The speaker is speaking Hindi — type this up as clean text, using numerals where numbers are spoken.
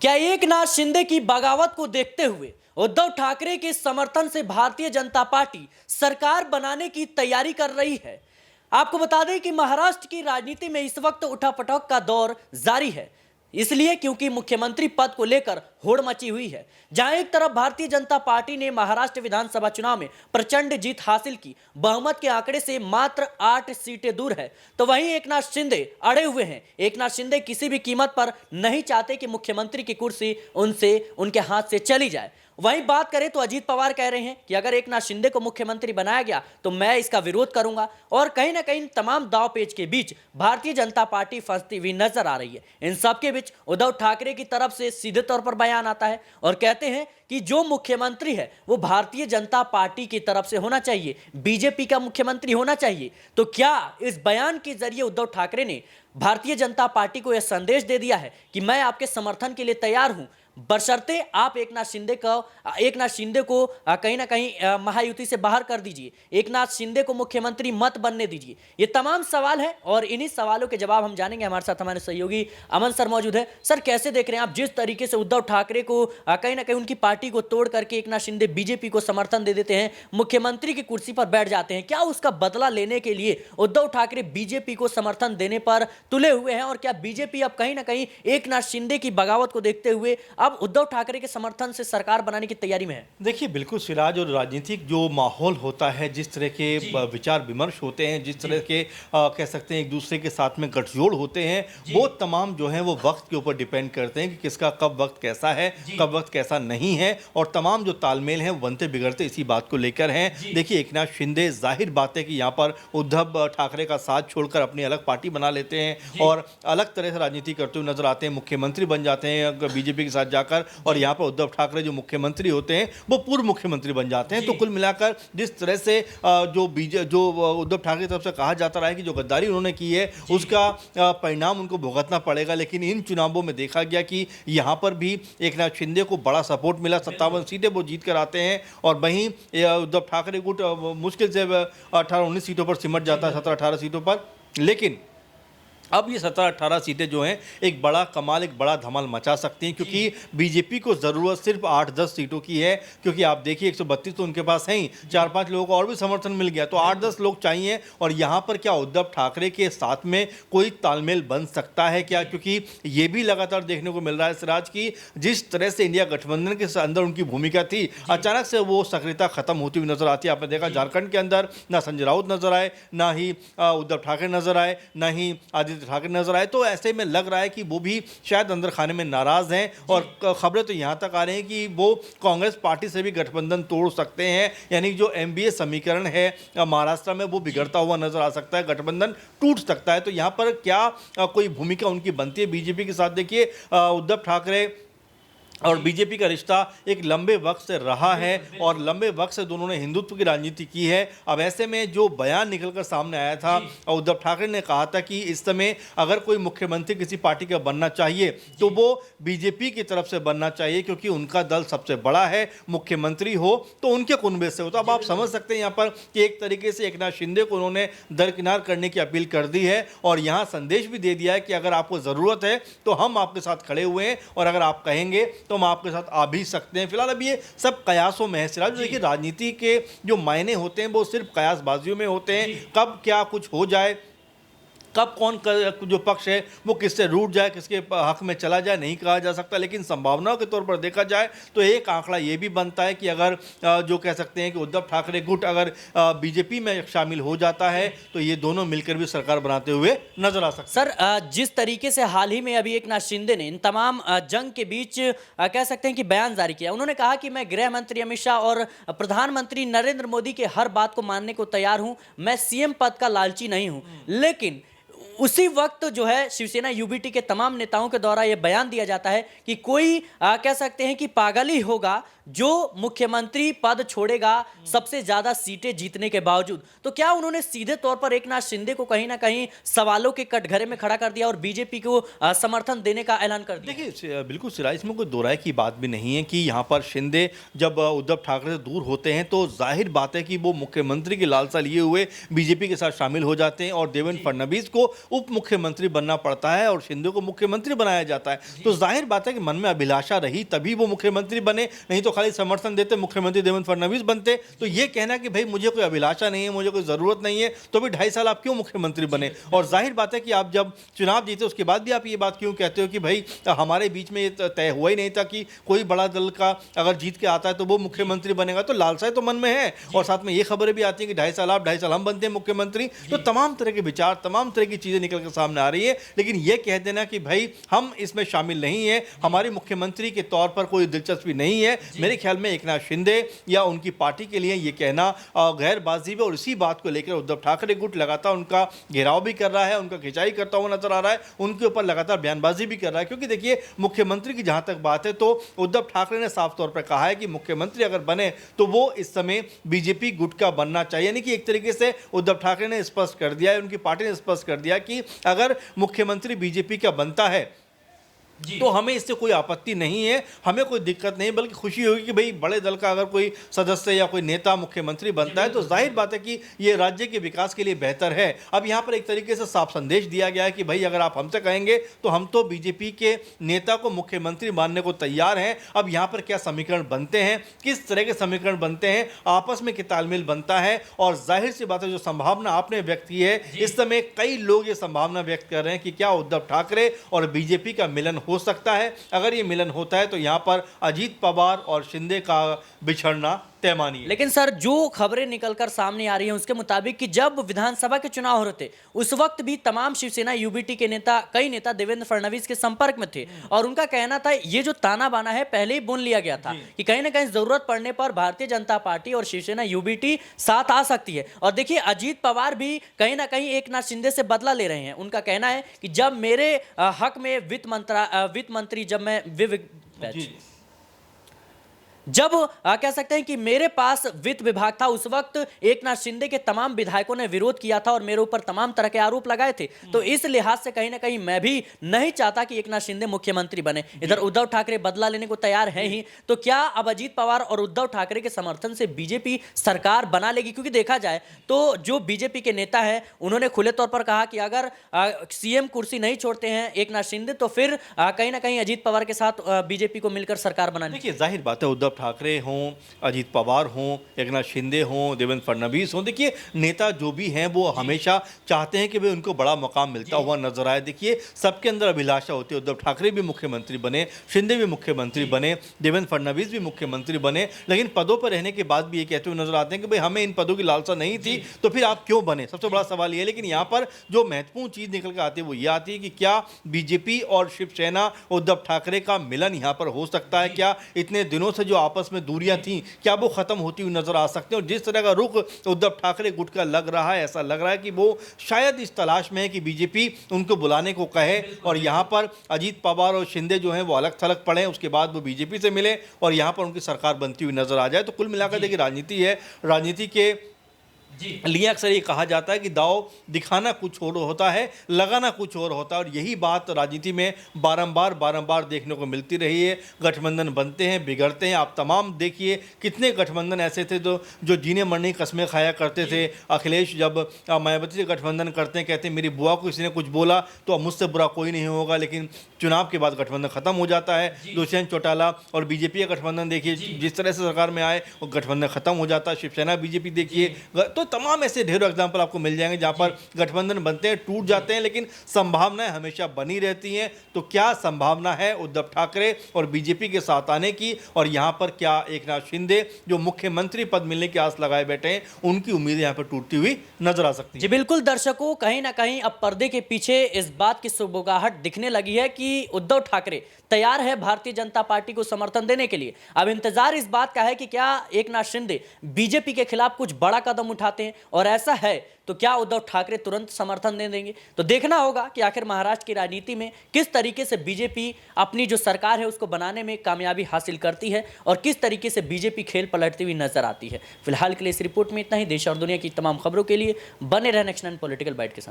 क्या एकनाथ शिंदे की बगावत को देखते हुए उद्धव ठाकरे के समर्थन से भारतीय जनता पार्टी सरकार बनाने की तैयारी कर रही है? आपको बता दें कि महाराष्ट्र की राजनीति में इस वक्त उठापटक का दौर जारी है, इसलिए क्योंकि मुख्यमंत्री पद को लेकर होड़ मची हुई है। जहां एक तरफ भारतीय जनता पार्टी ने महाराष्ट्र विधानसभा चुनाव में प्रचंड जीत हासिल की, बहुमत के आंकड़े से मात्र 8 सीटें दूर है, तो वहीं एकनाथ शिंदे अड़े हुए हैं। एकनाथ शिंदे किसी भी कीमत पर नहीं चाहते कि मुख्यमंत्री की कुर्सी उनके हाथ से चली जाए। वहीं बात करें तो अजीत पवार कह रहे हैं कि अगर एकनाथ शिंदे को मुख्यमंत्री बनाया गया तो मैं इसका विरोध करूंगा। और कहीं ना कहीं तमाम दांवपेच के बीच भारतीय जनता पार्टी फंसती हुई नजर आ रही है। इन सबके बीच उद्धव ठाकरे की तरफ से सीधे तौर पर बयान आता है और कहते हैं कि जो मुख्यमंत्री है वो भारतीय जनता पार्टी की तरफ से होना चाहिए, बीजेपी का मुख्यमंत्री होना चाहिए। तो क्या इस बयान के जरिए उद्धव ठाकरे ने भारतीय जनता पार्टी को यह संदेश दे दिया है कि मैं आपके समर्थन के लिए तैयार हूं, बशर्ते आप एकनाथ शिंदे को कहीं ना कहीं महायुति से बाहर कर दीजिए, एकनाथ शिंदे को मुख्यमंत्री मत बनने दीजिए? ये तमाम सवाल है और इन्हीं सवालों के जवाब हम जानेंगे। हमारे साथ हमारे सहयोगी अमन सर मौजूद है। सर, कैसे देख रहे हैं आप जिस तरीके से उद्धव ठाकरे को कहीं ना कहीं उनकी पार्टी को तोड़ करके एकनाथ शिंदे बीजेपी को समर्थन दे देते हैं, मुख्यमंत्री की कुर्सी पर बैठ जाते हैं? क्या उसका बदला लेने के लिए उद्धव ठाकरे बीजेपी को समर्थन देने पर तुले हुए हैं? और क्या बीजेपी अब कहीं ना कहीं एकनाथ शिंदे की बगावत को देखते हुए अब उद्धव ठाकरे के समर्थन से सरकार बनाने की तैयारी में है? देखिए, बिल्कुल सिराज, और राजनीतिक जो माहौल होता है, जिस तरह के विचार विमर्श होते हैं, जिस तरह के कह सकते हैं एक दूसरे के साथ में गठजोड़ होते हैं, वो तमाम जो है वो वक्त के ऊपर डिपेंड करते हैं कि किसका कब वक्त कैसा है, कब वक्त कैसा नहीं है, और तमाम जो तालमेल है वो बनते बिगड़ते इसी बात को लेकर हैं। देखिए, एकनाथ शिंदे जाहिर बात है कि यहाँ पर उद्धव ठाकरे का साथ छोड़कर अपनी अलग पार्टी बना लेते हैं और अलग तरह से राजनीति करते हुए नजर आते हैं, मुख्यमंत्री बन जाते हैं बीजेपी के साथ जाकर, और यहाँ पर उद्धव ठाकरे जो मुख्यमंत्री होते हैं वो पूर्व मुख्यमंत्री बन जाते हैं। तो कुल मिलाकर जिस तरह से जो उद्धव ठाकरे की तरफ से कहा जाता रहा है कि जो गद्दारी उन्होंने की है उसका परिणाम उनको भुगतना पड़ेगा, लेकिन इन चुनावों में देखा गया कि यहाँ पर भी एकनाथ शिंदे को बड़ा सपोर्ट मिला, 57 सीटें वो जीत कर आते हैं, और वहीं उद्धव ठाकरे गुट मुश्किल से 18-19 सीटों पर सिमट जाता है, 17-18 सीटों पर। लेकिन अब ये 17-18 सीटें जो हैं एक बड़ा कमाल, एक बड़ा धमाल मचा सकती हैं, क्योंकि बीजेपी को ज़रूरत सिर्फ 8-10 सीटों की है। क्योंकि आप देखिए 132 तो उनके पास हैं ही, 4-5 लोगों को और भी समर्थन मिल गया, तो 8-10 लोग चाहिए। और यहाँ पर क्या उद्धव ठाकरे के साथ में कोई तालमेल बन सकता है क्या? क्योंकि ये भी लगातार देखने को मिल रहा है सिराज की जिस तरह से इंडिया गठबंधन के अंदर उनकी भूमिका थी, अचानक से वो सक्रियता खत्म होती हुई नजर आती है। आपने देखा झारखंड के अंदर ना संजय राउत नजर आए, ना ही उद्धव ठाकरे नजर आए, ना ही आदित्य ठाकरे नजर आए। तो ऐसे में लग रहा है कि वो भी शायद अंदर खाने में नाराज हैं, और खबरें तो यहां तक आ रही हैं कि वो कांग्रेस पार्टी से भी गठबंधन तोड़ सकते हैं। यानी जो एमबीए समीकरण है महाराष्ट्र में वो बिगड़ता हुआ नजर आ सकता है, गठबंधन टूट सकता है। तो यहां पर क्या कोई भूमिका उनकी बनती है बीजेपी के साथ? देखिए, उद्धव ठाकरे और बीजेपी का रिश्ता एक लंबे वक्त से रहा है और लंबे वक्त से दोनों ने हिंदुत्व की राजनीति की है। अब ऐसे में जो बयान निकलकर सामने आया था, उद्धव ठाकरे ने कहा था कि इस समय अगर कोई मुख्यमंत्री किसी पार्टी का बनना चाहिए तो वो बीजेपी की तरफ से बनना चाहिए, क्योंकि उनका दल सबसे बड़ा है, मुख्यमंत्री हो तो उनके कुनबे से हो। तो अब आप समझ सकते हैं यहाँ पर कि एक तरीके से एकनाथ शिंदे को उन्होंने दरकिनार करने की अपील कर दी है, और यहाँ संदेश भी दे दिया है कि अगर आपको ज़रूरत है तो हम आपके साथ खड़े हुए हैं, और अगर आप कहेंगे तो हम आपके साथ आ भी सकते हैं। फिलहाल अब ये सब कयासों में है सिराज। देखिए, राजनीति के जो मायने होते हैं वो सिर्फ कयासबाजियों में होते हैं। कब क्या कुछ हो जाए, कब कौन जो पक्ष है वो किससे रूठ जाए, किसके हक में चला जाए, नहीं कहा जा सकता। लेकिन संभावनाओं के तौर पर देखा जाए तो एक आंकड़ा ये भी बनता है कि अगर जो कह सकते हैं कि उद्धव ठाकरे गुट अगर बीजेपी में शामिल हो जाता है तो ये दोनों मिलकर भी सरकार बनाते हुए नजर आ सकते हैं। सर, जिस तरीके से हाल ही में अभी एकनाथ शिंदे ने इन तमाम जंग के बीच कह सकते हैं कि बयान जारी किया, उन्होंने कहा कि मैं गृह मंत्री अमित शाह और प्रधानमंत्री नरेंद्र मोदी के हर बात को मानने को तैयार हूं, मैं सीएम पद का लालची नहीं हूं। लेकिन उसी वक्त जो है शिवसेना यूबीटी के तमाम नेताओं के द्वारा यह बयान दिया जाता है कि कोई कह सकते हैं कि पागल ही होगा जो मुख्यमंत्री पद छोड़ेगा सबसे ज्यादा सीटें जीतने के बावजूद। तो क्या उन्होंने सीधे तौर पर एकनाथ शिंदे को कहीं ना कहीं सवालों के कटघरे में खड़ा कर दिया और बीजेपी को समर्थन देने का ऐलान कर दिया? देखिए, बिल्कुल सिराज, इसमें कोई दो राय की बात भी नहीं है कि यहाँ पर शिंदे जब उद्धव ठाकरे से दूर होते हैं तो जाहिर बात है कि वो मुख्यमंत्री की लालसा लिए हुए बीजेपी के साथ शामिल हो जाते हैं, और देवेंद्र फडणवीस को उप मुख्यमंत्री बनना पड़ता है और शिंदे को मुख्यमंत्री बनाया जाता है। तो जाहिर बात है कि मन में अभिलाषा रही तभी वो मुख्यमंत्री बने, नहीं तो खाली समर्थन देते मुख्यमंत्री देवेंद्र फडणवीस बनते। तो ये कहना कि भाई मुझे कोई अभिलाषा नहीं है, मुझे कोई ज़रूरत नहीं है, तो भी 2.5 साल आप क्यों मुख्यमंत्री बने? और जाहिर बात है कि आप जब चुनाव जीते उसके बाद भी आप ये बात क्यों कहते हो कि भाई हमारे बीच में ये तय हुआ ही नहीं था कि कोई बड़ा दल का अगर जीत के आता है तो वो मुख्यमंत्री बनेगा। तो लालसाएं तो मन में है और साथ में ये खबरें भी आती हैं कि 2.5 साल आप 2.5 साल हम बनते हैं मुख्यमंत्री। तो तमाम तरह के विचार, तमाम तरह की चीज़ें निकल कर सामने आ रही है, लेकिन ये कह देना कि भाई हम इसमें शामिल नहीं है, हमारी मुख्यमंत्री के तौर पर कोई दिलचस्पी नहीं है, मेरे ख्याल में एकनाथ शिंदे या उनकी पार्टी के लिए ये कहना गैरबाजी है। और इसी बात को लेकर उद्धव ठाकरे गुट लगातार उनका घेराव भी कर रहा है, उनका खिंचाई करता हुआ नजर आ रहा है, उनके ऊपर लगातार बयानबाजी भी कर रहा है। क्योंकि देखिए मुख्यमंत्री की जहां तक बात है तो उद्धव ठाकरे ने साफ तौर पर कहा है कि मुख्यमंत्री अगर बने तो वो इस समय बीजेपी गुट का बनना चाहिए। यानी कि एक तरीके से उद्धव ठाकरे ने स्पष्ट कर दिया है, उनकी पार्टी ने स्पष्ट कर दिया कि अगर मुख्यमंत्री बीजेपी का बनता है तो हमें इससे कोई आपत्ति नहीं है, हमें कोई दिक्कत नहीं, बल्कि खुशी होगी कि भाई बड़े दल का अगर कोई सदस्य या कोई नेता मुख्यमंत्री बनता है तो जाहिर बात है कि ये राज्य के विकास के लिए बेहतर है। अब यहाँ पर एक तरीके से साफ संदेश दिया गया है कि भाई अगर आप हमसे कहेंगे तो हम तो बीजेपी के नेता को मुख्यमंत्री मानने को तैयार हैं। अब यहाँ पर क्या समीकरण बनते हैं, किस तरह के समीकरण बनते हैं, आपस में क्या तालमेल बनता है, और जाहिर सी बात है जो संभावना आपने व्यक्त की है, इस समय कई लोग ये संभावना व्यक्त कर रहे हैं कि क्या उद्धव ठाकरे और बीजेपी का मिलन हो सकता है। अगर ये मिलन होता है तो यहां पर अजीत पवार और शिंदे का बिछड़ना तय मानिए। लेकिन सर जो खबरें निकलकर सामने आ रही हैं उसके मुताबिक कि जब विधानसभा के चुनाव हो रहे थे उस वक्त भी तमाम शिवसेना यूबीटी के नेता, कई नेता देवेंद्र फडणवीस के संपर्क में थे और उनका कहना था ये जो ताना बाना है पहले ही बुन लिया गया था कि कहीं ना कहीं जरूरत पड़ने पर भारतीय जनता पार्टी और शिवसेना यूबीटी साथ आ सकती है। और देखिए अजीत पवार भी कहीं ना कहीं एकनाथ शिंदे से बदला ले रहे हैं। उनका कहना है कि जब मेरे हक में वित्त मंत्री जब कह सकते हैं कि मेरे पास वित्त विभाग था उस वक्त एकनाथ शिंदे के तमाम विधायकों ने विरोध किया था और मेरे ऊपर तमाम तरह के आरोप लगाए थे। तो इस लिहाज से कहीं ना कहीं मैं भी नहीं चाहता कि एकनाथ शिंदे मुख्यमंत्री बने। इधर उद्धव ठाकरे बदला लेने को तैयार हैं ही, तो क्या अब अजीत पवार और उद्धव ठाकरे के समर्थन से बीजेपी सरकार बना लेगी? क्योंकि देखा जाए तो जो बीजेपी के नेता है उन्होंने खुले तौर पर कहा कि अगर सीएम कुर्सी नहीं छोड़ते हैं एकनाथ शिंदे तो फिर कहीं ना कहीं अजीत पवार के साथ बीजेपी को मिलकर सरकार बनानी। देखिए जाहिर बात है उद्धव ठाकरे हों, अजीत पवार हों, एकनाथ शिंदे हों, देवेंद्र फडणवीस हों, देखिए नेता जो भी हैं वो हमेशा चाहते हैं कि भाई उनको बड़ा मकाम मिलता हुआ नजर आए। देखिए सबके अंदर अभिलाषा होती है, उद्धव ठाकरे भी मुख्यमंत्री बने, शिंदे भी मुख्यमंत्री बने, देवेंद्र फडणवीस भी मुख्यमंत्री बने, लेकिन पदों पर रहने के बाद भी ये कहते हुए नजर आते हैं कि भाई हमें इन पदों की लालसा नहीं थी तो फिर आप क्यों बने? सबसे बड़ा सवाल ये है। लेकिन यहाँ पर जो महत्वपूर्ण चीज निकल कर आती है वो ये आती है कि क्या बीजेपी और शिवसेना उद्धव ठाकरे का मिलन यहाँ पर हो सकता है? क्या इतने दिनों से जो आपस में दूरियां थी क्या वो खत्म होती हुई नजर आ सकते हैं? और जिस तरह का रुख उद्धव ठाकरे गुट का लग रहा है, ऐसा लग रहा है कि वो शायद इस तलाश में है कि बीजेपी उनको बुलाने को कहे और यहां पर अजीत पवार और शिंदे जो हैं वो अलग थलग पड़े, उसके बाद वो बीजेपी से मिले और यहां पर उनकी सरकार बनती हुई नजर आ जाए। तो कुल मिलाकर देखिए राजनीति है, राजनीति के लिए अक्सर ये कहा जाता है कि दाव दिखाना कुछ और होता है, लगाना कुछ और होता है, और यही बात राजनीति में बारंबार देखने को मिलती रही है। गठबंधन बनते हैं, बिगड़ते हैं। आप तमाम देखिए कितने गठबंधन ऐसे थे जो जीने मरने की कस्में खाया करते थे। अखिलेश जब मायावती से गठबंधन करते हैं, कहते हैं मेरी बुआ को किसी ने कुछ बोला तो अब मुझसे बुरा कोई नहीं होगा, लेकिन चुनाव के बाद गठबंधन खत्म हो जाता है। दुष्यंत चौटाला और बीजेपी का गठबंधन देखिए, जिस तरह से सरकार में आए वो गठबंधन खत्म हो जाता है। शिवसेना बीजेपी देखिए, तो तमाम ऐसे ढेरों एग्जाम्पल आपको मिल जाएंगे जहां पर गठबंधन बनते हैं, टूट जाते हैं, लेकिन संभावनाएं हमेशा बनी रहती हैं। तो क्या संभावना है उद्धव ठाकरे और बीजेपी के साथ आने की? और यहां पर क्या एकनाथ शिंदे जो मुख्यमंत्री पद मिलने की आस लगाए बैठे हैं, उनकी उम्मीदें यहां पर टूटती हुई नजर आ सकती है? जी बिल्कुल दर्शकों, कहीं ना कहीं अब पर्दे के पीछे इस बात की सुगबुगाहट दिखने लगी है कि उद्धव ठाकरे तैयार है भारतीय जनता पार्टी को समर्थन देने के लिए। अब इंतजार इस बात का है कि क्या एकनाथ शिंदे बीजेपी के खिलाफ कुछ बड़ा कदम उठाते हैं, और ऐसा है तो क्या उद्धव ठाकरे तुरंत समर्थन दे देंगे? तो देखना होगा कि आखिर महाराष्ट्र की राजनीति में किस तरीके से बीजेपी अपनी जो सरकार है उसको बनाने में कामयाबी हासिल करती है और किस तरीके से बीजेपी खेल पलटती हुई नजर आती है। फिलहाल के लिए इस रिपोर्ट में इतना ही। देश और दुनिया की तमाम खबरों के लिए बने रहें नेक्स्ट 9 पॉलिटिकल बाइट के साथ।